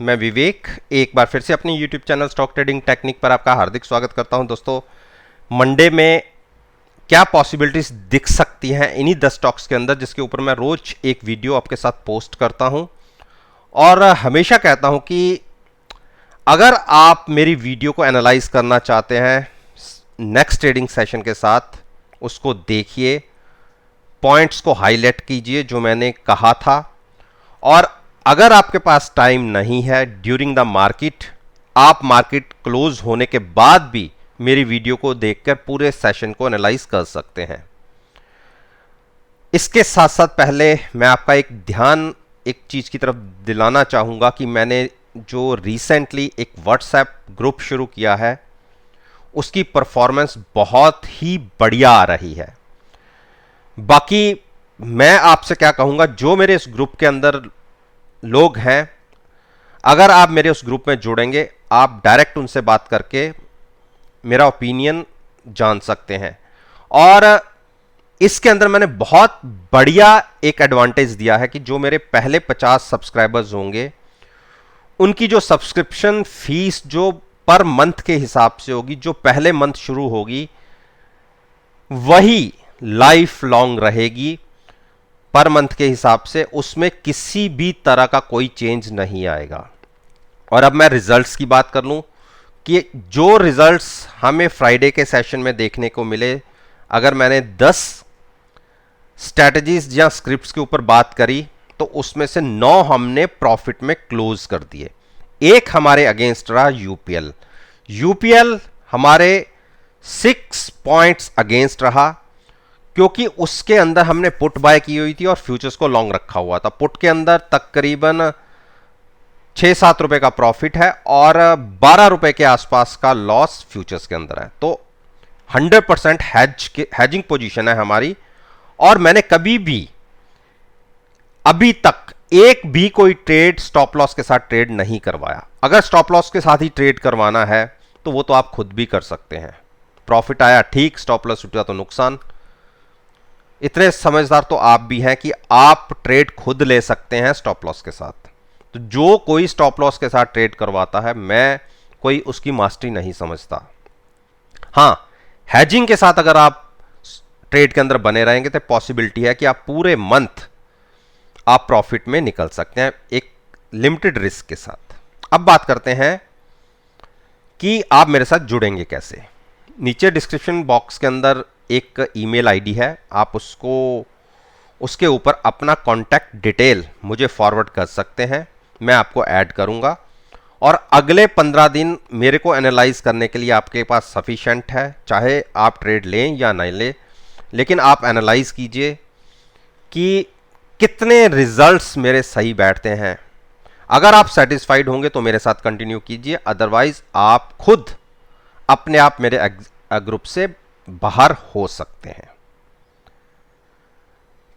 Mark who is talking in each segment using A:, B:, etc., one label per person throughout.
A: मैं विवेक एक बार फिर से अपने YouTube channel stock trading technique पर आपका हार्दिक स्वागत करता हूं। दोस्तों, मंडे में क्या पॉसिबिलिटीज दिख सकती हैं इन्हीं 10 स्टॉक्स के अंदर, जिसके ऊपर मैं रोज एक वीडियो आपके साथ पोस्ट करता हूं। और हमेशा कहता हूं कि अगर आप मेरी वीडियो को एनालाइज करना चाहते हैं नेक्स्ट ट्रेडिंग सेशन के साथ, उसको देखिए, पॉइंट्स को हाईलाइट कीजिए जो मैंने कहा था। और अगर आपके पास टाइम नहीं है ड्यूरिंग द मार्केट, आप मार्केट क्लोज होने के बाद भी मेरी वीडियो को देखकर पूरे सेशन को एनालाइज कर सकते हैं। इसके साथ साथ पहले मैं आपका एक ध्यान एक चीज की तरफ दिलाना चाहूंगा कि मैंने जो रिसेंटली एक व्हाट्सएप ग्रुप शुरू किया है, उसकी परफॉर्मेंस बहुत ही बढ़िया आ रही है। बाकी मैं आपसे क्या कहूंगा, जो मेरे इस ग्रुप के अंदर लोग हैं, अगर आप मेरे उस ग्रुप में जुड़ेंगे, आप डायरेक्ट उनसे बात करके मेरा ओपिनियन जान सकते हैं। और इसके अंदर मैंने बहुत बढ़िया एक एडवांटेज दिया है कि जो मेरे पहले 50 सब्सक्राइबर्स होंगे, उनकी जो सब्सक्रिप्शन फीस जो पर मंथ के हिसाब से होगी, जो पहले मंथ शुरू होगी, वही लाइफ लॉन्ग रहेगी पर मंथ के हिसाब से। उसमें किसी भी तरह का कोई चेंज नहीं आएगा। और अब मैं रिजल्ट्स की बात कर लूं कि जो रिजल्ट्स हमें फ्राइडे के सेशन में देखने को मिले, अगर मैंने 10 स्ट्रैटेजीज या स्क्रिप्ट्स के ऊपर बात करी तो उसमें से 9 हमने प्रॉफिट में क्लोज कर दिए। एक हमारे अगेंस्ट रहा यूपीएल हमारे 6 पॉइंट्स अगेंस्ट रहा, क्योंकि उसके अंदर हमने पुट बाय की हुई थी और फ्यूचर्स को लॉन्ग रखा हुआ था। पुट के अंदर तकरीबन 6-7 रुपए का प्रॉफिट है और 12 रुपए के आसपास का लॉस फ्यूचर्स के अंदर है। तो 100% हैजिंग पोजीशन है हमारी। और मैंने कभी भी अभी तक एक भी कोई ट्रेड स्टॉप लॉस के साथ ट्रेड नहीं करवाया। अगर स्टॉप लॉस के साथ ही ट्रेड करवाना है तो वो तो आप खुद भी कर सकते हैं। प्रॉफिट आया ठीक, स्टॉप लॉस उठा तो नुकसान। इतने समझदार तो आप भी हैं कि आप ट्रेड खुद ले सकते हैं स्टॉप लॉस के साथ। तो जो कोई स्टॉप लॉस के साथ ट्रेड करवाता है, मैं कोई उसकी मास्टरी नहीं समझता। हां, हैजिंग के साथ अगर आप ट्रेड के अंदर बने रहेंगे तो पॉसिबिलिटी है कि आप पूरे मंथ आप प्रॉफिट में निकल सकते हैं एक लिमिटेड रिस्क के साथ। अब बात करते हैं कि आप मेरे साथ जुड़ेंगे कैसे। नीचे डिस्क्रिप्शन बॉक्स के अंदर एक ईमेल आईडी है, आप उसके ऊपर अपना कॉन्टैक्ट डिटेल मुझे फॉरवर्ड कर सकते हैं, मैं आपको ऐड करूंगा। और अगले 15 दिन मेरे को एनालाइज करने के लिए आपके पास सफिशिएंट है, चाहे आप ट्रेड लें या नहीं लें, लेकिन आप एनालाइज कीजिए कि कितने रिजल्ट्स मेरे सही बैठते हैं। अगर आप सेटिस्फाइड होंगे तो मेरे साथ कंटिन्यू कीजिए, अदरवाइज आप खुद अपने आप मेरे ग्रुप से बाहर हो सकते हैं।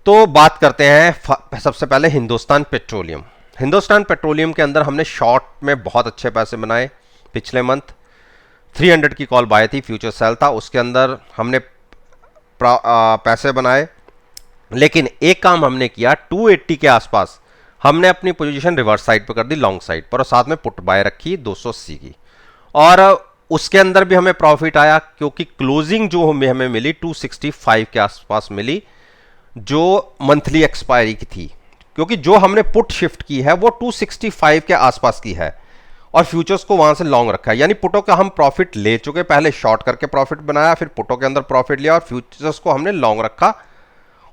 A: तो बात करते हैं सबसे पहले हिंदुस्तान पेट्रोलियम। हिंदुस्तान पेट्रोलियम के अंदर हमने शॉर्ट में बहुत अच्छे पैसे बनाए। पिछले मंथ 300 की कॉल बाय थी, फ्यूचर सेल था, उसके अंदर हमने पैसे बनाए। लेकिन एक काम हमने किया, 280 के आसपास हमने अपनी पोजीशन रिवर्स साइड पर कर दी, लॉन्ग साइड पर, और साथ में पुट बाय रखी 280 की। और उसके अंदर भी हमें प्रॉफिट आया, क्योंकि क्लोजिंग जो हमें मिली 265 के आसपास मिली, जो मंथली एक्सपायरी की थी। क्योंकि जो हमने पुट शिफ्ट की है वो 265 के आसपास की है और फ्यूचर्स को वहां से लॉन्ग रखा है। यानी पुटों का हम प्रॉफिट ले चुके, पहले शॉर्ट करके प्रॉफिट बनाया, फिर पुटों के अंदर प्रॉफिट लिया और फ्यूचर्स को हमने लॉन्ग रखा।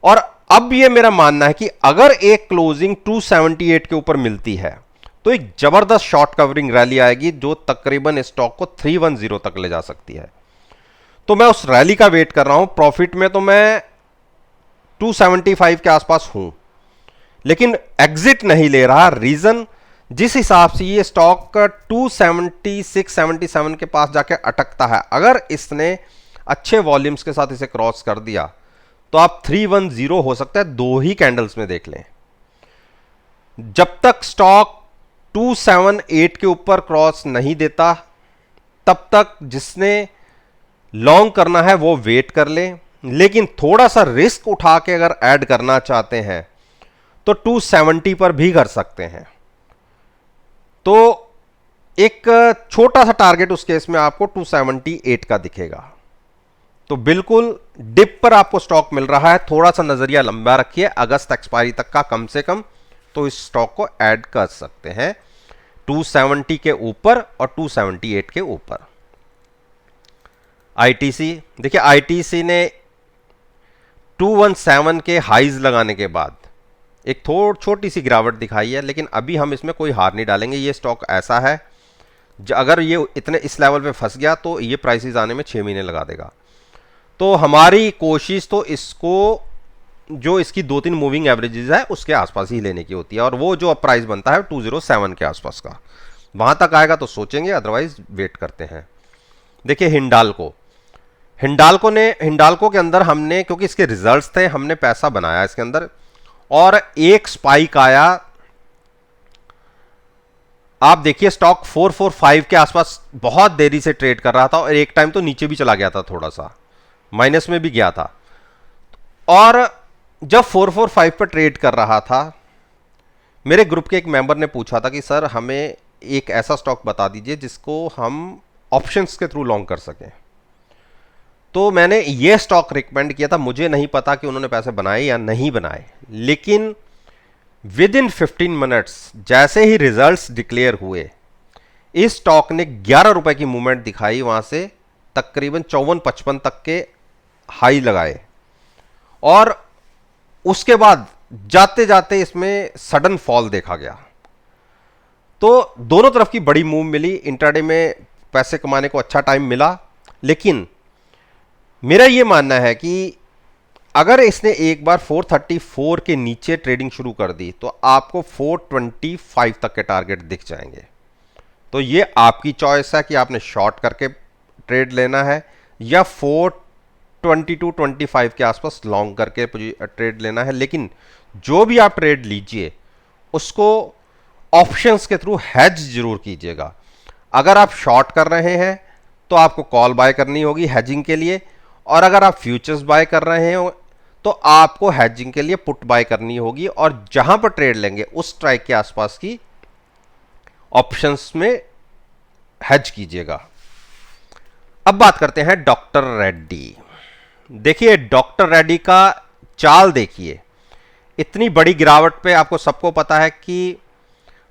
A: और अब ये मेरा मानना है कि अगर एक क्लोजिंग 278 के ऊपर मिलती है तो एक जबरदस्त शॉर्ट कवरिंग रैली आएगी, जो तकरीबन स्टॉक को 310 तक ले जा सकती है। तो मैं उस रैली का वेट कर रहा हूं। प्रॉफिट में तो मैं 275 के आसपास हूं, लेकिन एग्जिट नहीं ले रहा। रीजन, जिस हिसाब से ये स्टॉक 276-77 के पास जाके अटकता है, अगर इसने अच्छे वॉल्यूम्स के साथ इसे क्रॉस कर दिया तो आप 310 हो सकता है। 2 ही कैंडल्स में देख लें। जब तक स्टॉक 278 के ऊपर क्रॉस नहीं देता, तब तक जिसने लॉन्ग करना है वो वेट कर ले। लेकिन थोड़ा सा रिस्क उठा के अगर ऐड करना चाहते हैं तो 270 पर भी कर सकते हैं। तो एक छोटा सा टारगेट उस केस में आपको 278 का दिखेगा। तो बिल्कुल डिप पर आपको स्टॉक मिल रहा है, थोड़ा सा नजरिया लंबा रखिए, अगस्त एक्सपायरी तक का कम से कम, तो इस स्टॉक को ऐड कर सकते हैं 270 के ऊपर और 278 के ऊपर। आईटीसी, देखिए आईटीसी ने 217 के हाइज लगाने के बाद एक छोटी सी गिरावट दिखाई है, लेकिन अभी हम इसमें कोई हार नहीं डालेंगे। ये स्टॉक ऐसा है अगर ये इतने इस लेवल पे फंस गया तो ये प्राइसेस आने में 6 महीने लगा देगा। तो हमारी कोशिश तो इसको जो इसकी 2-3 मूविंग एवरेजेस है उसके आसपास ही लेने की होती है, और वो जो अब प्राइस बनता है 207 के आसपास का, वहां तक आएगा तो सोचेंगे, अदरवाइज वेट करते हैं। देखिए हिंडाल्को के अंदर हमने, क्योंकि इसके रिजल्ट्स थे, हमने पैसा बनाया इसके अंदर, और एक स्पाइक आया। आप देखिए स्टॉक 445 के आसपास बहुत देरी से ट्रेड कर रहा था, और एक टाइम तो नीचे भी चला गया था, थोड़ा सा माइनस में भी गया था। और जब 445 पर ट्रेड कर रहा था, मेरे ग्रुप के एक मेंबर ने पूछा था कि सर हमें एक ऐसा स्टॉक बता दीजिए जिसको हम ऑप्शंस के थ्रू लॉन्ग कर सकें। तो मैंने ये स्टॉक रिकमेंड किया था। मुझे नहीं पता कि उन्होंने पैसे बनाए या नहीं बनाए, लेकिन विद इन 15 मिनट्स जैसे ही रिजल्ट्स डिक्लेयर हुए, इस स्टॉक ने 11 रुपए की मूवमेंट दिखाई, वहां से तकरीबन 54-55 तक के हाई लगाए, और उसके बाद जाते जाते इसमें सडन फॉल देखा गया। तो दोनों तरफ की बड़ी मूव मिली, इंट्राडे में पैसे कमाने को अच्छा टाइम मिला। लेकिन मेरा यह मानना है कि अगर इसने एक बार 434 के नीचे ट्रेडिंग शुरू कर दी तो आपको 425 तक के टारगेट दिख जाएंगे। तो ये आपकी चॉइस है कि आपने शॉर्ट करके ट्रेड लेना है या 422-25 के आसपास लॉन्ग करके ट्रेड लेना है। लेकिन जो भी आप ट्रेड लीजिए उसको ऑप्शंस के थ्रू हेज जरूर कीजिएगा। अगर आप शॉर्ट कर रहे हैं तो आपको कॉल बाय करनी होगी हेजिंग के लिए, और अगर आप फ्यूचर्स बाय कर रहे हैं तो आपको हेजिंग के लिए पुट बाय करनी होगी, और जहां पर ट्रेड लेंगे उस स्ट्राइक के आसपास की ऑप्शंस में हेज कीजिएगा। अब बात करते हैं डॉक्टर रेड्डी। देखिए डॉक्टर रेड्डी का चाल देखिए, इतनी बड़ी गिरावट पे आपको सबको पता है कि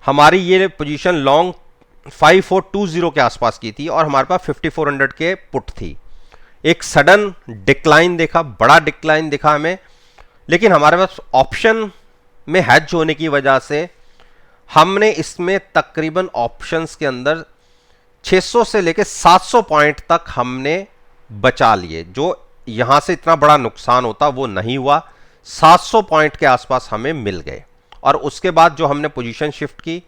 A: हमारी ये पोजीशन लॉन्ग 5420 के आसपास की थी, और हमारे पास 5400 के पुट थी। एक सडन डिक्लाइन देखा, बड़ा डिक्लाइन दिखा हमें, लेकिन हमारे पास ऑप्शन में हेज होने की वजह से हमने इसमें तकरीबन ऑप्शंस के अंदर 600 से लेकर 700 पॉइंट तक हमने बचा लिए। जो यहां से इतना बड़ा नुकसान होता वो नहीं हुआ, 700 पॉइंट के आसपास हमें मिल गए। और उसके बाद जो हमने पोजीशन शिफ्ट की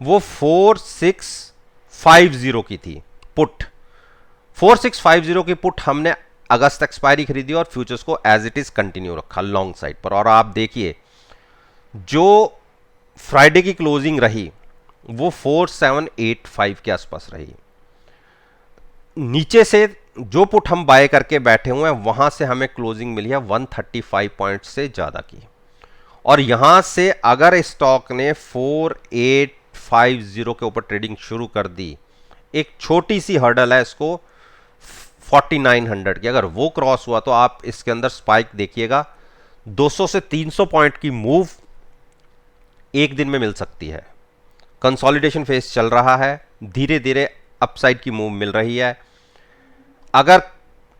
A: वो 4650 की थी पुट। 4650 की पुट हमने अगस्त एक्सपायरी खरीदी और फ्यूचर्स को एज इट इज कंटिन्यू रखा लॉन्ग साइड पर। और आप देखिए जो फ्राइडे की क्लोजिंग रही वो 4785 के आसपास रही। नीचे से जो पुट हम बाय करके बैठे हुए हैं वहां से हमें क्लोजिंग मिली है 135 पॉइंट से ज्यादा की। और यहां से अगर स्टॉक ने 4850 के ऊपर ट्रेडिंग शुरू कर दी, एक छोटी सी हर्डल है इसको 4900 की, अगर वो क्रॉस हुआ तो आप इसके अंदर स्पाइक देखिएगा 200 से 300 पॉइंट की मूव एक दिन में मिल सकती है। कंसोलिडेशन फेज चल रहा है, धीरे धीरे अपसाइड की मूव मिल रही है। अगर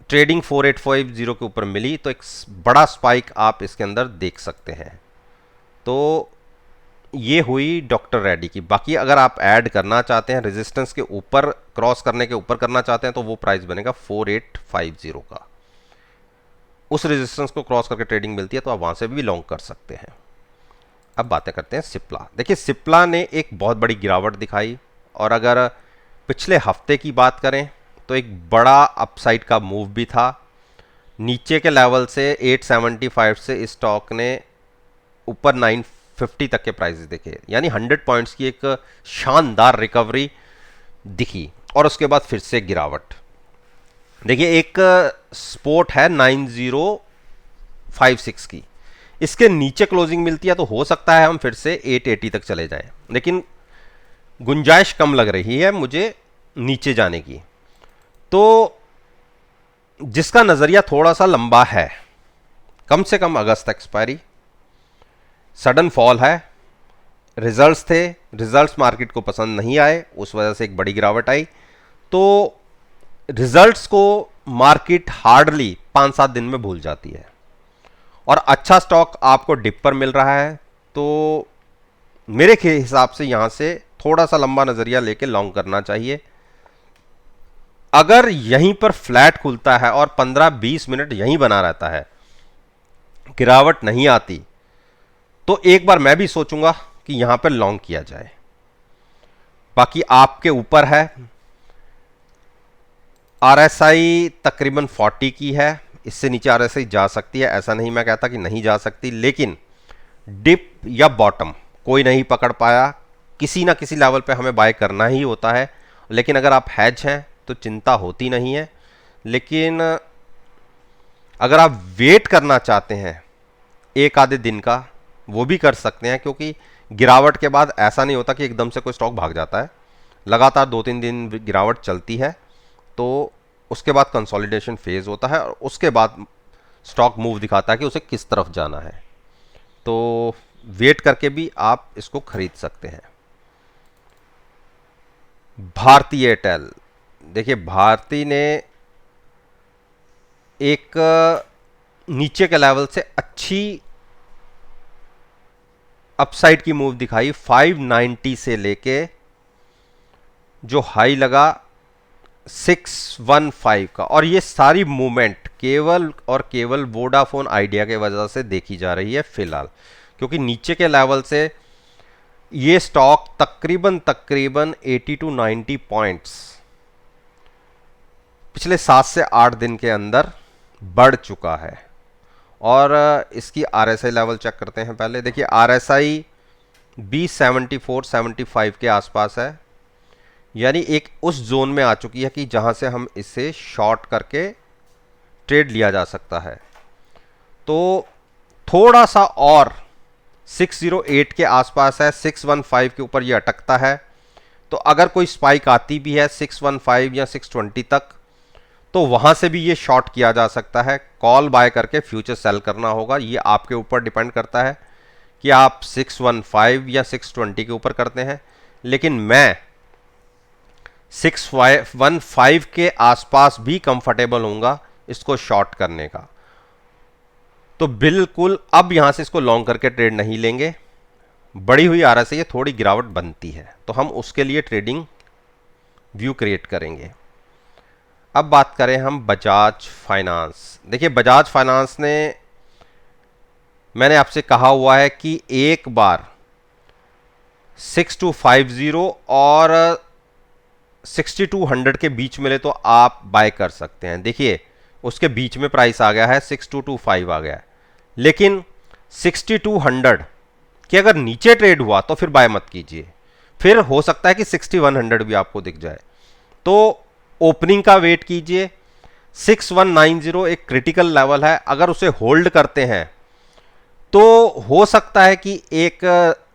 A: ट्रेडिंग 4850 के ऊपर मिली तो एक बड़ा स्पाइक आप इसके अंदर देख सकते हैं। तो ये हुई डॉक्टर रेड्डी की। बाकी अगर आप ऐड करना चाहते हैं, रेजिस्टेंस के ऊपर क्रॉस करने के ऊपर करना चाहते हैं, तो वो प्राइस बनेगा 4850 का। उस रेजिस्टेंस को क्रॉस करके ट्रेडिंग मिलती है तो आप वहां से भी लॉन्ग कर सकते हैं। अब बातें करते हैं सिप्ला। देखिए सिप्ला ने एक बहुत बड़ी गिरावट दिखाई, और अगर पिछले हफ्ते की बात करें तो एक बड़ा अपसाइड का मूव भी था। नीचे के लेवल से 875 से इस स्टॉक ने ऊपर 950 तक के प्राइसेस देखे, यानी 100 पॉइंट्स की एक शानदार रिकवरी दिखी, और उसके बाद फिर से गिरावट। देखिए एक सपोर्ट है 9056 की, इसके नीचे क्लोजिंग मिलती है तो हो सकता है हम फिर से 880 तक चले जाएं, लेकिन गुंजाइश कम लग रही है मुझे नीचे जाने की। तो जिसका नज़रिया थोड़ा सा लंबा है, कम से कम अगस्त एक्सपायरी, सडन फॉल है, रिजल्ट्स थे, रिजल्ट्स मार्केट को पसंद नहीं आए, उस वजह से एक बड़ी गिरावट आई। तो रिजल्ट्स को मार्केट हार्डली 5-7 दिन में भूल जाती है, और अच्छा स्टॉक आपको डिप पर मिल रहा है, तो मेरे के हिसाब से यहां से थोड़ा सा लंबा नजरिया लेके लॉन्ग करना चाहिए। अगर यहीं पर फ्लैट खुलता है और 15-20 मिनट यहीं बना रहता है, गिरावट नहीं आती, तो एक बार मैं भी सोचूंगा कि यहां पर लॉन्ग किया जाए। बाकी आपके ऊपर है। आरएसआई तकरीबन 40 की है, इससे नीचे आरएसआई जा सकती है, ऐसा नहीं मैं कहता कि नहीं जा सकती, लेकिन डिप या बॉटम कोई नहीं पकड़ पाया, किसी ना किसी लेवल पे हमें बाय करना ही होता है। लेकिन अगर आप हैज हैं तो चिंता होती नहीं है, लेकिन अगर आप वेट करना चाहते हैं एक आधे दिन का, वो भी कर सकते हैं, क्योंकि गिरावट के बाद ऐसा नहीं होता कि एकदम से कोई स्टॉक भाग जाता है। लगातार 2-3 दिन गिरावट चलती है, तो उसके बाद कंसोलिडेशन फेज होता है, और उसके बाद स्टॉक मूव दिखाता है कि उसे किस तरफ जाना है। तो वेट करके भी आप इसको खरीद सकते हैं। भारती एयरटेल, देखिए भारती ने एक नीचे के लेवल से अच्छी अपसाइड की मूव दिखाई। 590 से लेके जो हाई लगा 615 का, और ये सारी मूवमेंट केवल और केवल वोडाफोन आइडिया के वजह से देखी जा रही है फिलहाल, क्योंकि नीचे के लेवल से ये स्टॉक तकरीबन 80 to 90 पॉइंट्स पिछले 7 से 8 दिन के अंदर बढ़ चुका है। और इसकी आरएसआई लेवल चेक करते हैं पहले। देखिए आरएसआई भी 74-75 के आसपास है, यानी एक उस जोन में आ चुकी है कि जहां से हम इसे शॉर्ट करके ट्रेड लिया जा सकता है। तो थोड़ा सा और 608 के आसपास है, 615 के ऊपर ये अटकता है। तो अगर कोई स्पाइक आती भी है 615 या 620 तक, तो वहां से भी ये शॉर्ट किया जा सकता है। कॉल बाय करके फ्यूचर सेल करना होगा, ये आपके ऊपर डिपेंड करता है कि आप 615 या 620 के ऊपर करते हैं। लेकिन मैं 615 के आसपास भी कंफर्टेबल होऊंगा इसको शॉर्ट करने का। तो बिल्कुल अब यहां से इसको लॉन्ग करके ट्रेड नहीं लेंगे। बढ़ी हुई आरएसआई थोड़ी गिरावट बनती है, तो हम उसके लिए ट्रेडिंग व्यू क्रिएट करेंगे। अब बात करें हम बजाज फाइनेंस। देखिए बजाज फाइनेंस ने, मैंने आपसे कहा हुआ है कि एक बार 6250 और 6200 के बीच मिले तो आप बाय कर सकते हैं। देखिए उसके बीच में प्राइस आ गया है, 6225 आ गया है, लेकिन 6200 कि अगर नीचे ट्रेड हुआ तो फिर बाय मत कीजिए, फिर हो सकता है कि 6100 भी आपको दिख जाए। तो ओपनिंग का वेट कीजिए। 6190 एक क्रिटिकल लेवल है, अगर उसे होल्ड करते हैं तो हो सकता है कि एक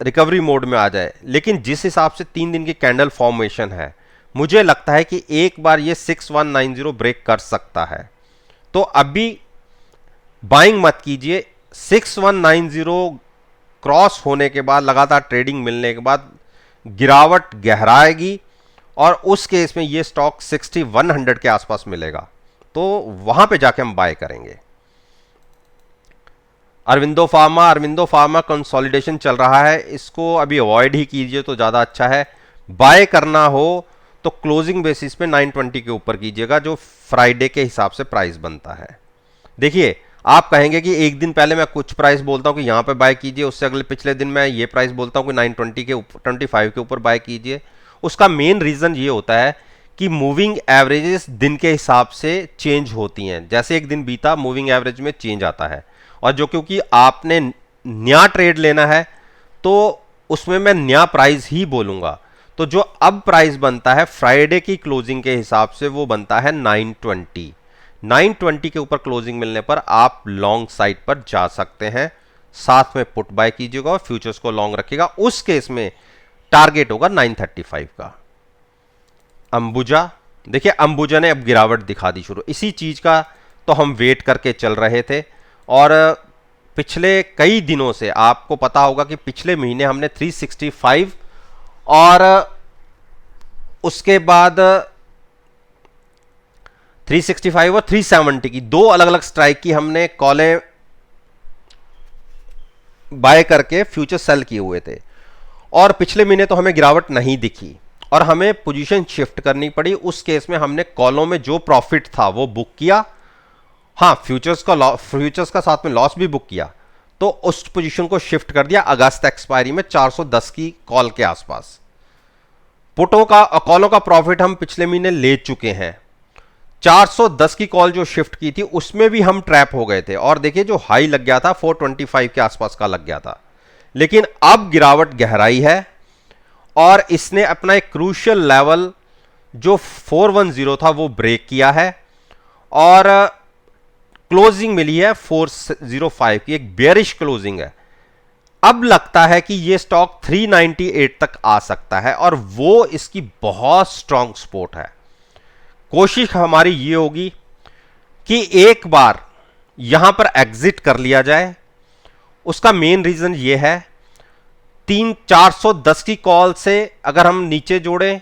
A: रिकवरी मोड में आ जाए। लेकिन जिस हिसाब से 3 दिन की कैंडल फॉर्मेशन है, मुझे लगता है कि एक बार ये 6190 ब्रेक कर सकता है। तो अभी बाइंग मत कीजिए। 6190 क्रॉस होने के बाद, लगातार ट्रेडिंग मिलने के बाद गिरावट गहराएगी, और उस केस में ये स्टॉक 6100 के आसपास मिलेगा, तो वहां पे जाके हम बाय करेंगे। अरविंदो फार्मा कंसोलिडेशन चल रहा है, इसको अभी अवॉइड ही कीजिए तो ज़्यादा अच्छा है। बाय करना हो तो क्लोजिंग बेसिस पे 920 के ऊपर कीजिएगा, जो फ्राइडे के हिसाब से प्राइस बनता है। देखिए आप कहेंगे कि एक दिन पहले मैं कुछ प्राइस बोलता हूं कि यहां पे बाय कीजिए, उससे अगले पिछले दिन मैं ये प्राइस बोलता हूं कि 920 के ऊपर, 25 के ऊपर बाय कीजिए। उसका मेन रीजन ये होता है कि मूविंग एवरेजेस दिन के हिसाब से चेंज होती हैं। जैसे एक दिन बीता, मूविंग एवरेज में चेंज आता है, और जो क्योंकि आपने नया ट्रेड लेना है तो उसमें मैं नया प्राइस ही बोलूंगा। तो जो अब प्राइस बनता है फ्राइडे की क्लोजिंग के हिसाब से, वो बनता है 920। 920 के ऊपर क्लोजिंग मिलने पर आप लॉन्ग साइड पर जा सकते हैं, साथ में पुट बाय कीजिएगा और फ्यूचर्स को लॉन्ग रखिएगा। उस केस में टारगेट होगा 935 का। अंबुजा, देखिए अंबुजा ने अब गिरावट दिखा दी शुरू, इसी चीज का तो हम वेट करके चल रहे थे। और पिछले कई दिनों से आपको पता होगा कि पिछले महीने हमने 365 और उसके बाद 365 और 370 की दो अलग अलग स्ट्राइक की हमने कॉलें बाय करके फ्यूचर सेल किए हुए थे। और पिछले महीने तो हमें गिरावट नहीं दिखी और हमें पोजीशन शिफ्ट करनी पड़ी। उस केस में हमने कॉलों में जो प्रॉफिट था वो बुक किया, हाँ फ्यूचर्स का साथ में लॉस भी बुक किया, तो उस पोजीशन को शिफ्ट कर दिया अगस्त एक्सपायरी में 410 की कॉल के आसपास। पुटों का कॉलों का प्रॉफिट हम पिछले महीने ले चुके हैं। 410 की कॉल जो शिफ्ट की थी उसमें भी हम ट्रैप हो गए थे और देखिए जो हाई लग गया था 425 के आसपास का लग गया था। लेकिन अब गिरावट गहराई है और इसने अपना एक क्रूशियल लेवल जो 410 था वो ब्रेक किया है और क्लोजिंग मिली है 405 की, एक बेयरिश क्लोजिंग है। अब लगता है कि ये स्टॉक 398 तक आ सकता है और वो इसकी बहुत स्ट्रांग सपोर्ट है। कोशिश हमारी ये होगी कि एक बार यहां पर एग्जिट कर लिया जाए। उसका मेन रीजन ये है 410 की कॉल से अगर हम नीचे जोड़ें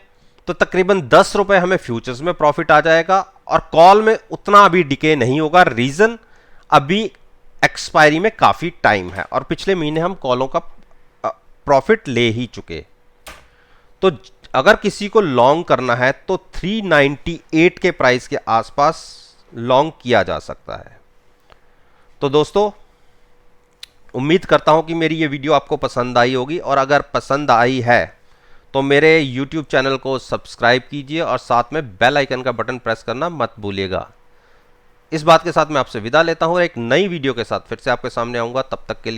A: तो तकरीबन 10 रुपए हमें फ्यूचर्स में प्रॉफिट आ जाएगा और कॉल में उतना अभी डिके नहीं होगा। रीजन अभी एक्सपायरी में काफी टाइम है और पिछले महीने हम कॉलों का प्रॉफिट ले ही चुके। तो अगर किसी को लॉन्ग करना है तो 398 के प्राइस के आसपास लॉन्ग किया जा सकता है। तो दोस्तों उम्मीद करता हूं कि मेरी ये वीडियो आपको पसंद आई होगी और अगर पसंद आई है तो मेरे YouTube चैनल को सब्सक्राइब कीजिए और साथ में बेल आइकन का बटन प्रेस करना मत भूलिएगा। इस बात के साथ मैं आपसे विदा लेता हूं, एक नई वीडियो के साथ फिर से आपके सामने आऊंगा। तब तक के लिए